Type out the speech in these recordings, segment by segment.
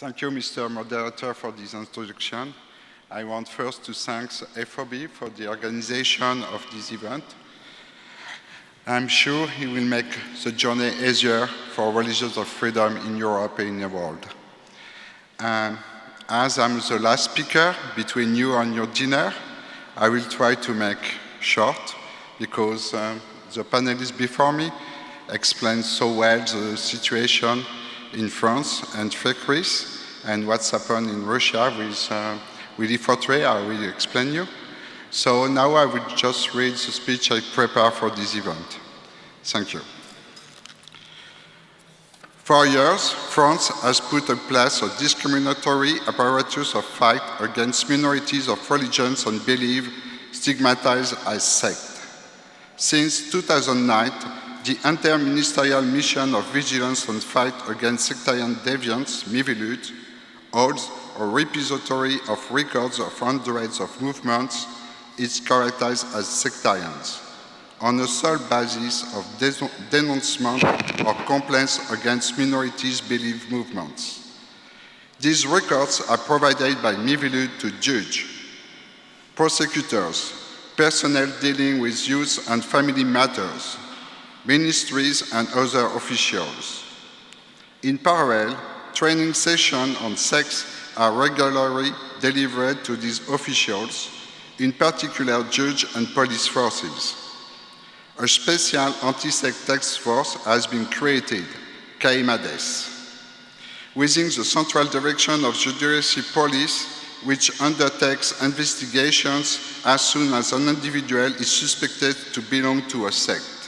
Thank you, Mr. Moderator, for this introduction. I want first to thank FOB for the organization of this event. I'm sure it will make the journey easier for religions of freedom in Europe and in the world. As I'm the last speaker between you and your dinner, I will try to make short because the panelists before me explained so well the situation in France and FECRIS and what's happened in Russia with FECRIS. I will explain you. So now I will just read the speech I prepared for this event. Thank you. For years, France has put in place a discriminatory apparatus of fight against minorities of religions and belief stigmatized as sect. Since 2009, the Inter-Ministerial Mission of Vigilance and Fight Against Sectarian Deviance, MIVILUD, holds a repository of records of hundreds of movements is characterized as sectarians, on a sole basis of denouncement or complaints against minorities' belief movements. These records are provided by MIVILUD to judges, prosecutors, personnel dealing with youth and family matters, ministries and other officials. In parallel, training sessions on sex are regularly delivered to these officials, in particular judge and police forces. A special anti-sect task force has been created, CAIMADES, within the Central Direction of Judiciary Police, which undertakes investigations as soon as an individual is suspected to belong to a sect.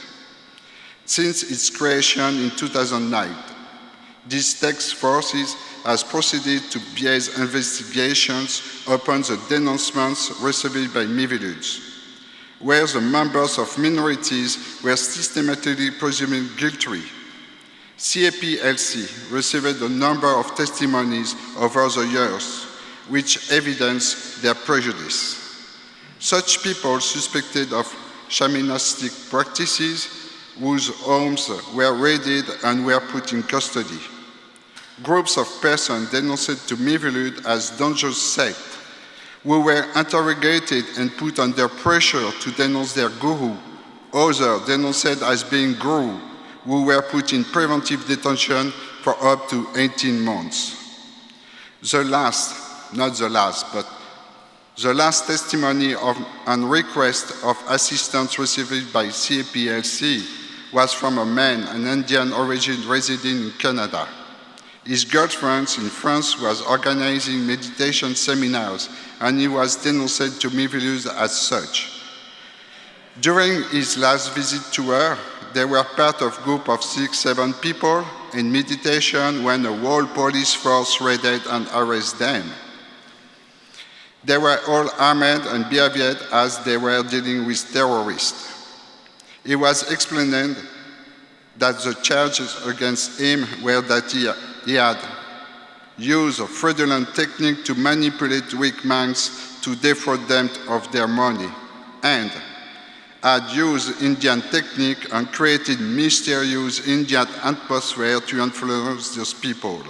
Since its creation in 2009, this task force has proceeded to base investigations upon the denouncements received by MIVILUD, where the members of minorities were systematically presumed guilty. CAPLC received a number of testimonies over the years, which evidence their prejudice. Such people suspected of shamanistic practices, whose homes were raided and were put in custody. Groups of persons denounced to MIVILUD as dangerous sect, who were interrogated and put under pressure to denounce their guru. Others denounced as being guru, who were put in preventive detention for up to 18 months. The last testimony and request of assistance received by CAPLC was from a man, an Indian origin residing in Canada. His girlfriend in France was organizing meditation seminars, and he was denounced to MIVILUD as such. During his last visit to her, they were part of a group of 6-7 people in meditation when a whole police force raided and arrested them. They were all armed and behaved as they were dealing with terrorists. It was explained that the charges against him were that he had used a fraudulent technique to manipulate weak minds to defraud them of their money, and had used Indian technique and created mysterious Indian atmosphere to influence those people,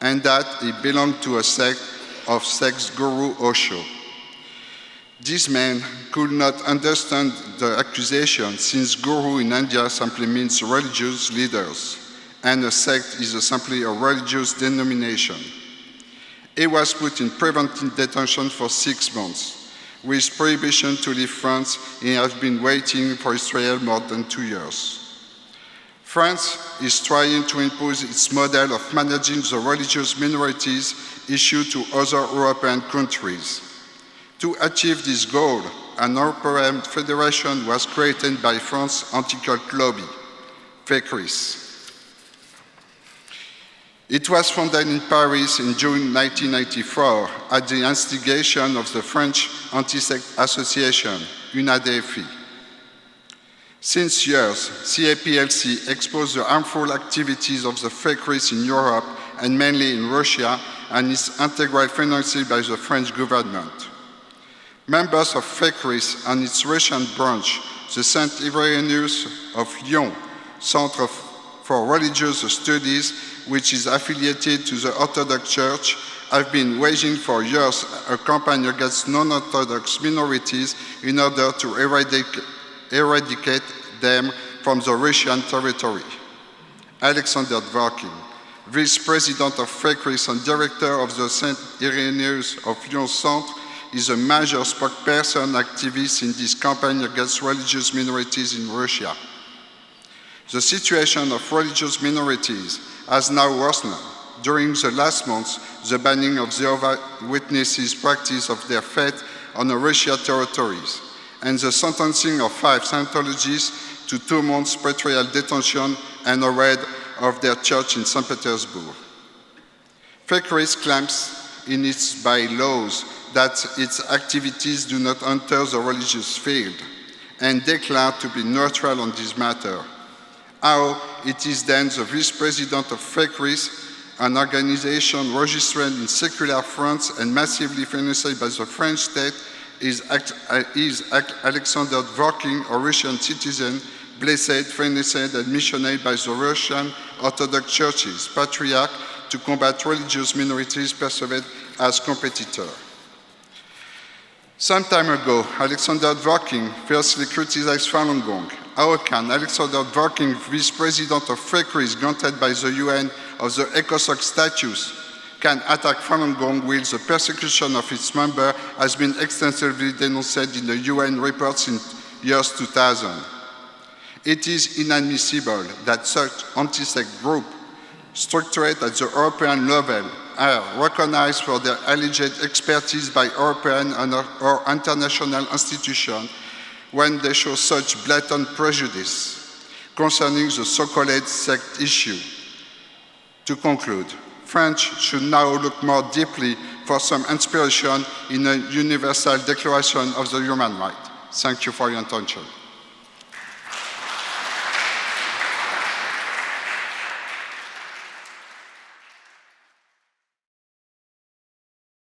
and that he belonged to a sect of sex guru Osho. This man could not understand the accusation, since guru in India simply means religious leaders, and a sect is simply a religious denomination. He was put in preventive detention for 6 months, with prohibition to leave France, and has been waiting for his trial more than 2 years. France is trying to impose its model of managing the religious minorities issued to other European countries. To achieve this goal, an European federation was created by France's anti-cult lobby, FECRIS. It was founded in Paris in June 1994 at the instigation of the French Anti-Sect Association, UNADFI. Since years, CAPLC exposed the harmful activities of the FECRIS in Europe and mainly in Russia, and is integrally financed by the French government. Members of FECRIS and its Russian branch, the Saint Irenaeus of Lyon Centre for Religious Studies, which is affiliated to the Orthodox Church, have been waging for years a campaign against non-Orthodox minorities in order to eradicate them from the Russian territory. Alexander Dworkin, Vice President of FECRIS and Director of the St. Irenaeus of Lyon Centre, is a major spokesperson activist in this campaign against religious minorities in Russia. The situation of religious minorities has now worsened. During the last months, the banning of Jehovah's Witnesses' practice of their faith on Russian territories, and the sentencing of 5 Scientologists to 2 months pretrial detention and a raid of their church in St. Petersburg. FECRIS claims in its bylaws that its activities do not enter the religious field and declare to be neutral on this matter. How it is then the Vice President of FECRIS, an organization registered in secular France and massively financed by the French state, is Alexander Dworkin, a Russian citizen, blessed, financed, and missioned by the Russian Orthodox Church's patriarch to combat religious minorities perceived as competitors. Some time ago, Alexander Dworkin fiercely criticized Falun Gong. How can Alexander Dworkin, Vice President of FECRIS, granted by the UN of the ECOSOC status, can attack Falun Gong while the persecution of its members has been extensively denounced in the UN reports in years 2000? It is inadmissible that such anti-sect groups, structured at the European level, are recognized for their alleged expertise by European or international institutions when they show such blatant prejudice concerning the so-called sect issue. To conclude, France should now look more deeply for some inspiration in a universal declaration of the human rights. Thank you for your attention.